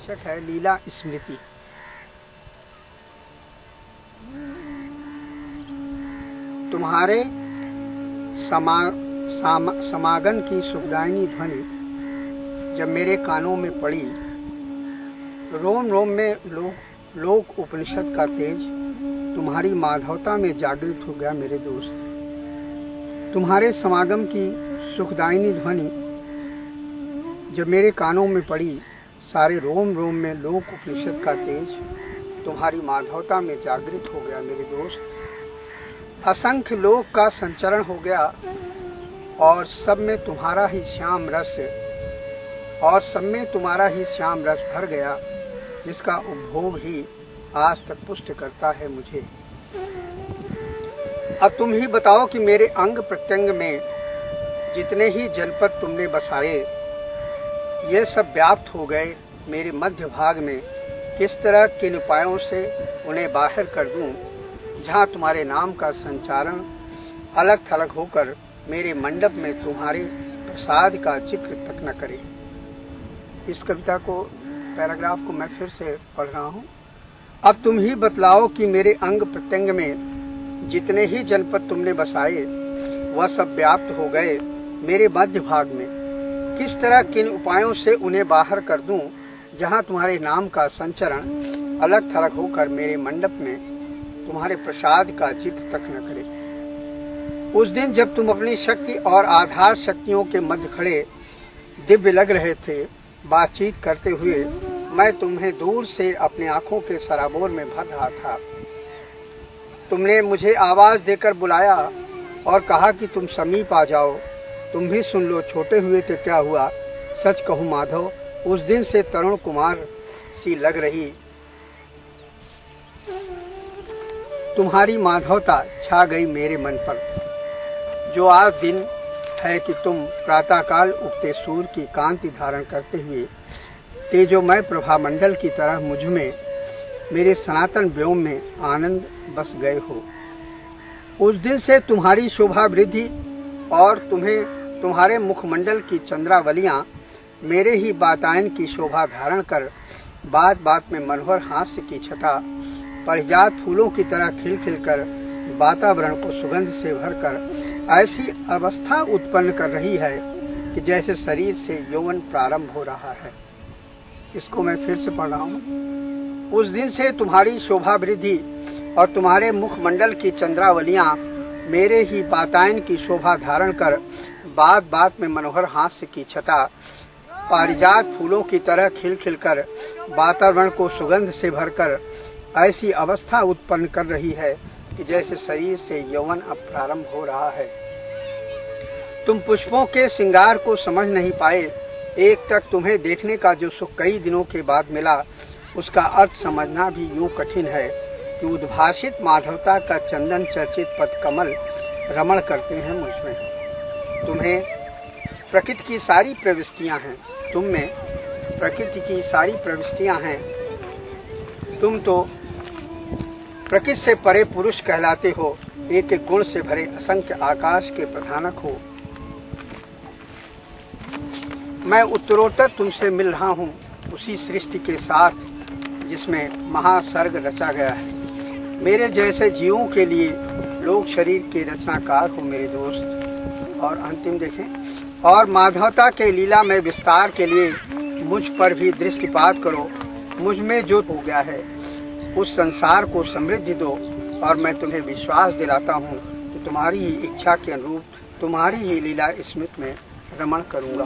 शीर्षक है लीला स्मृति। तुम्हारे समागम की सुखदायिनी ध्वनि जब मेरे कानों में पड़ी, रोम रोम में लोक उपनिषद का तेज तुम्हारी माधवता में जागृत हो गया मेरे दोस्त। तुम्हारे समागम की सुखदायिनी ध्वनि जब मेरे कानों में पड़ी, सारे रोम रोम में लोक उपनिषद का तेज तुम्हारी माधवता में जागृत हो गया मेरे दोस्त। असंख्य लोक का संचरण हो गया और सब में तुम्हारा ही श्याम रस भर गया, जिसका उपभोग ही आज तक पुष्ट करता है मुझे। अब तुम ही बताओ कि मेरे अंग प्रत्यंग में जितने ही जनपद तुमने बसाए, ये सब व्याप्त हो गए मेरे मध्य भाग में। किस तरह किन उपायों से उन्हें बाहर कर दूं, जहां तुम्हारे नाम का संचारण अलग थलग होकर मेरे मंडप में तुम्हारे प्रसाद का जिक्र तक न करे। इस कविता को, पैराग्राफ को मैं फिर से पढ़ रहा हूं। अब तुम ही बतलाओ कि मेरे अंग प्रत्यंग में जितने ही जनपद तुमने बसाए, वह सब व्याप्त हो गए मेरे मध्य भाग में। किस तरह किन उपायों से उन्हें बाहर कर दूं, जहां तुम्हारे नाम का संचरण अलग थलग होकर मेरे मंडप में तुम्हारे प्रसाद का जिक्र तक न करे। उस दिन जब तुम अपनी शक्ति और आधार शक्तियों के मध्य खड़े दिव्य लग रहे थे, बातचीत करते हुए मैं तुम्हें दूर से अपनी आंखों के सराबोर में भर रहा था। तुमने मुझे आवाज देकर बुलाया और कहा कि तुम समीप आ जाओ, तुम भी सुन लो। छोटे हुए तो क्या हुआ, सच कहूं माधव, उस दिन से तरुण कुमार सी लग रही तुम्हारी माधवता छा गई मेरे मन पर। जो आज दिन है कि तुम प्रातःकाल उगते सूर्य की कांति धारण करते हुए तेजोमय प्रभामंडल की तरह मुझ में, मेरे सनातन व्योम में आनंद बस गए हो। उस दिन से तुम्हारी शोभा वृद्धि और तुम्हारे मुखमंडल की चंद्रावलियां मेरे ही वातायन की शोभा धारण कर बात बात में मनोहर हास्य की छटा परिजात फूलों की तरह खिल खिलकर वातावरण को सुगंध से भरकर ऐसी अवस्था उत्पन्न कर रही है कि जैसे शरीर से यौवन प्रारंभ हो रहा है। इसको मैं फिर से पढ़ रहा हूँ। उस दिन से तुम्हारी शोभा वृद्धि और तुम्हारे मुखमंडल की चंद्रावलियां मेरे ही वातायन की शोभा धारण कर बात बात में मनोहर हास्य की छटा पारिजात फूलों की तरह खिल खिलकर वातावरण को सुगंध से भरकर ऐसी अवस्था उत्पन्न कर रही है कि जैसे शरीर से यौवन अब प्रारंभ हो रहा है। तुम पुष्पों के श्रृंगार को समझ नहीं पाए। एक टक तुम्हें देखने का जो सुख कई दिनों के बाद मिला, उसका अर्थ समझना भी यूं कठिन है कि उद्भाषित माधवता का चंदन चर्चित पद कमल रमण करते हैं मुझ में। तुम्हें प्रकृति की सारी प्रविष्टियां हैं, तुम में प्रकृति की सारी प्रविष्टियां हैं। तुम तो प्रकृति से परे पुरुष कहलाते हो, एक एक गुण से भरे असंख्य आकाश के प्रधानक हो। मैं उत्तरोत्तर तुमसे मिल रहा हूँ उसी सृष्टि के साथ जिसमें महासर्ग रचा गया है। मेरे जैसे जीवों के लिए लोक शरीर के रचनाकार हो मेरे दोस्त। और अंतिम देखें, और माधवता के लीला में विस्तार के लिए मुझ पर भी दृष्टिपात करो। मुझ में जो हो गया है उस संसार को समृद्धि दो, और मैं तुम्हें विश्वास दिलाता हूँ कि तुम्हारी ही इच्छा के अनुरूप तुम्हारी ही लीला स्मृति में रमण करूंगा।